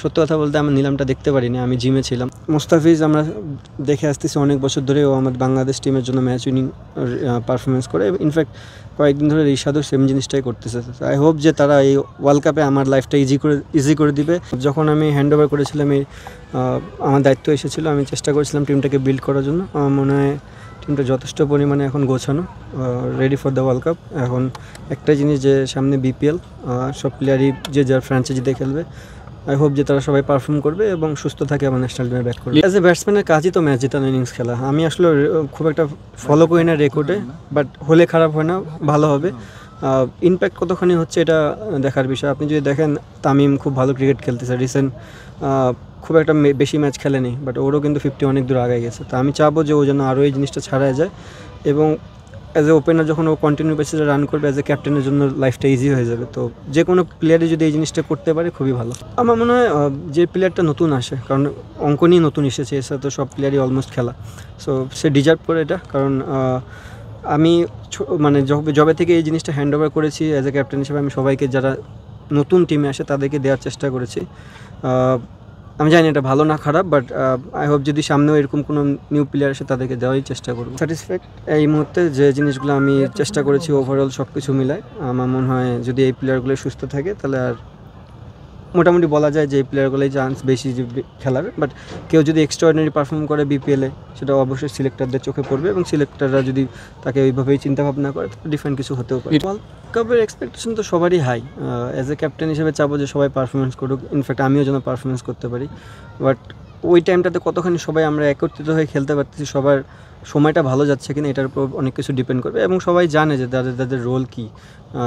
সত্যি কথা বলতে আমি নিলামটা দেখতে পারিনি, আমি জিমে ছিলাম। মুস্তাফিজ আমরা দেখে আসতেছি অনেক বছর ধরে, ও আমাদের বাংলাদেশ টিমের জন্য ম্যাচ উইনিং পারফরমেন্স করে। ইনফ্যাক্ট কয়েকদিন ধরে রিশাদও সেম জিনিসটাই করতেছে। আই হোপ যে তারা এই ওয়ার্ল্ড কাপে আমার লাইফটা ইজি করে দিবে। যখন আমি হ্যান্ড ওভার করেছিলাম, আমার দায়িত্ব এসেছিলো, আমি চেষ্টা করেছিলাম টিমটাকে বিল্ড করার জন্য। আমার মনে হয় টিমটা যথেষ্ট পরিমাণে এখন গোছানো, ready for the world cup. এখন একটাই জিনিস যে সামনে বিপিএল, সব প্লেয়ারই যে যার ফ্র্যাঞ্চাইজিতে খেলবে। আই হোপ যে তারা সবাই পারফর্ম করবে এবং সুস্থ থাকে আমার ন্যাশনাল টিমে ব্যাক করবে। অ্যাজ এ ব্যাটসম্যানের কাজই তো ম্যাচ জেতানো, ইনিংস খেলা। আমি আসলে খুব একটা ফলো করি না রেকর্ডে, বাট হলে খারাপ হয় না, ভালো হবে। ইমপ্যাক্ট কতখানি হচ্ছে এটা দেখার বিষয়। আপনি যদি দেখেন, তামিম খুব ভালো ক্রিকেট খেলতেছে রিসেন্ট, খুব একটা বেশি ম্যাচ খেলেনি, বাট ওরও কিন্তু 50 অনেক দূর আগে গেছে। তো আমি চাবো যে ও যেন আরও এই জিনিসটা ছাড়াই যায়, এবং অ্যাজ এ ওপেনার যখন ও কন্টিনিউ বেসিসে রান করবে, অ্যাজ এ ক্যাপ্টেনের জন্য লাইফটা ইজি হয়ে যাবে। তো যে কোনো প্লেয়ারই যদি এই জিনিসটা করতে পারে খুবই ভালো। আমার মনে হয় যে প্লেয়ারটা নতুন আসে, কারণ অঙ্ক নিয়ে নতুন এসেছে, এসে তো সব প্লেয়ারই অলমোস্ট খেলা, সো সে ডিজার্ভ করে এটা। কারণ আমি মানে জবে থেকে এই জিনিসটা হ্যান্ড ওভার করেছি অ্যাজ এ ক্যাপ্টেন হিসেবে, আমি সবাইকে যারা নতুন টিমে আসে তাদেরকে দেওয়ার চেষ্টা করেছি। আমি জানি এটা ভালো না খারাপ, বাট আই হোপ যদি সামনেও এরকম কোনো নিউ প্লেয়ার আসে তাদেরকে দেওয়ারই চেষ্টা করবো। স্যাটিসফ্যাক্ট এই মুহূর্তে যে জিনিসগুলো আমি চেষ্টা করেছি ওভারঅল সব কিছু মিলায়, আমার মনে হয় যদি এই প্লেয়ারগুলো সুস্থ থাকে তাহলে আর মোটামুটি বলা যায় যে এই প্লেয়ারগুলোই চান্স বেশি খেলার। বাট কেউ যদি এক্সট্রাঅর্ডিনারি পারফর্ম করে বিপিএলে, সেটা অবশ্যই সিলেক্টরদের চোখে পড়বে, এবং সিলেক্টররা যদি তাকে ওইভাবেই চিন্তাভাবনা করে ডিফারেন্ট কিছু হতেও পারে। ওয়ার্ল্ড কাপের এক্সপেকটেশন তো সবারই হাই। অ্যাজ এ ক্যাপ্টেন হিসেবে চাবো যে সবাই পারফরমেন্স করুক, ইনফ্যাক্ট আমিও যেন পারফরমেন্স করতে পারি। বাট ওই টাইমটাতে কতখানি সবাই আমরা একত্রিত হয়ে খেলতে পারতেছি, সবার সময়টা ভালো যাচ্ছে কিনা, এটার উপর অনেক কিছু ডিপেন্ড করবে। এবং সবাই জানে যে তাদের রোল কী,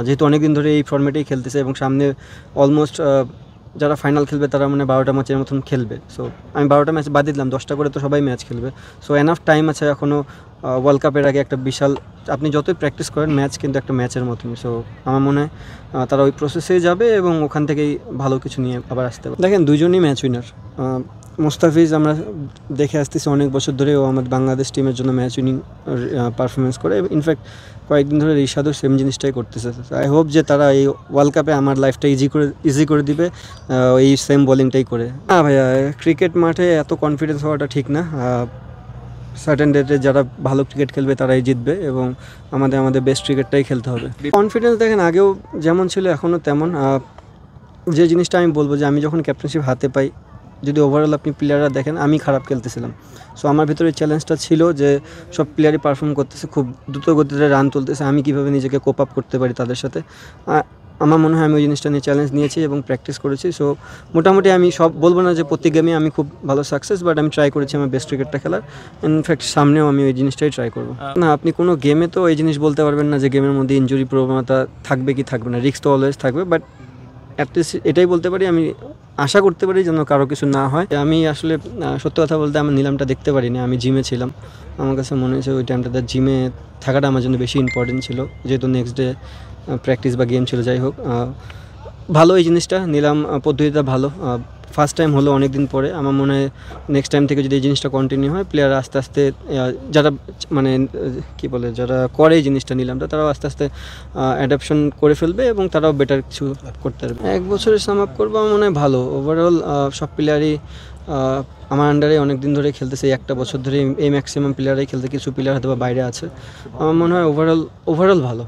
যেহেতু অনেক দিন ধরে এই ফর্মেটেই খেলতেছে, এবং সামনে অলমোস্ট যারা ফাইনাল খেলবে তারা মানে 12টা ম্যাচের মতন খেলবে। সো আমি 12টা ম্যাচ বাদ দিলাম, 10টা করে তো সবাই ম্যাচ খেলবে। সো এনাফ টাইম আছে এখনও। ওয়ার্ল্ড কাপের আগে একটা বিশাল, আপনি যতই প্র্যাকটিস করেন, ম্যাচ কিন্তু একটা ম্যাচের মতনই। সো আমার মনে হয় তারা ওই প্রসেসেই যাবে এবং ওখান থেকেই ভালো কিছু নিয়ে আবার আসতে পারে। দেখেন, দুজনই ম্যাচ উইনার। মুস্তাফিজ আমরা দেখে আসতেছি অনেক বছর ধরে, ও আমাদের বাংলাদেশ টিমের জন্য ম্যাচ উইনিং পারফরমেন্স করে। ইনফ্যাক্ট কয়েকদিন ধরে রিশাদও সেম জিনিসটাই করতেছে। আই হোপ যে তারা এই ওয়ার্ল্ড কাপে আমার লাইফটা ইজি করে দিবে এই সেম বোলিংটাই করে। হ্যাঁ ভাইয়া, ক্রিকেট মাঠে এত কনফিডেন্স হওয়াটা ঠিক না। সার্টেন ডেটে যারা ভালো ক্রিকেট খেলবে তারাই জিতবে, এবং আমাদের বেস্ট ক্রিকেটটাই খেলতে হবে। কনফিডেন্স দেখেন আগেও যেমন ছিল এখনও তেমন। যে জিনিসটা আমি বলবো যে আমি যখন ক্যাপ্টেনশিপ হাতে পাই, যদি ওভারঅল আপনি প্লেয়াররা দেখেন, আমি খারাপ খেলতেছিলাম। সো আমার ভিতরে চ্যালেঞ্জটা ছিল যে সব প্লেয়ারই পারফর্ম করতেছে, খুব দ্রুত গতিতে রান তুলতেছে, আমি কীভাবে নিজেকে কোপ আপ করতে পারি তাদের সাথে। আমার মনে হয় আমি ওই জিনিসটা নিয়ে চ্যালেঞ্জ নিয়েছি এবং প্র্যাকটিস করেছি। সো মোটামুটি আমি সব বলবো না যে প্রত্যেক গেমে আমি খুব ভালো সাকসেস, বাট আমি ট্রাই করেছি আমার বেস্ট ক্রিকেটটা খেলার। ইনফ্যাক্ট সামনেও আমি ওই জিনিসটাই ট্রাই করবো। না, আপনি কোনো গেমে তো এই জিনিস বলতে পারবেন না যে গেমের মধ্যে ইনজুরি প্রবণতা থাকবে কি থাকবে না, রিস্ক তো অলওয়েজ থাকবে। বাট অ্যাটলিস্ট এটাই বলতে পারি, আমি আশা করতে পারি যেন কারো কিছু না হয়। আমি আসলে সত্যি কথা বলতে আমার নিলামটা দেখতে পারিনি, আমি জিমে ছিলাম। আমার কাছে মনে হয়েছে ওই টাইমটাতে জিমে থাকাটা আমার জন্য বেশি ইম্পর্টেন্ট ছিল, যেহেতু নেক্সট ডে প্র্যাকটিস বা গেম ছিল। যাই হোক, ভালো এই জিনিসটা নিলাম, পদ্ধতিটা ভালো। ফার্স্ট টাইম হলো অনেক দিন পরে। আমার মনে হয় নেক্সট টাইম থেকে যদি এই জিনিসটা কন্টিনিউ হয়, প্লেয়ার আস্তে আস্তে যারা মানে কী বলে, যারা করে এই জিনিসটা নিলামটা, তারাও আস্তে আস্তে অ্যাডাপশন করে ফেলবে এবং তারাও বেটার কিছু করতে পারবে। 1 বছরের সাম আপ করবো, আমার মনে হয় ভালো। ওভারঅল সব প্লেয়ারই আমার আন্ডারে অনেক দিন ধরে খেলতেছে, 1টা বছর ধরে এই ম্যাক্সিমাম প্লেয়ারই খেলতে, কিছু প্লেয়ার হয়তো বা বাইরে আছে। আমার মনে হয় ওভারঅল ভালো।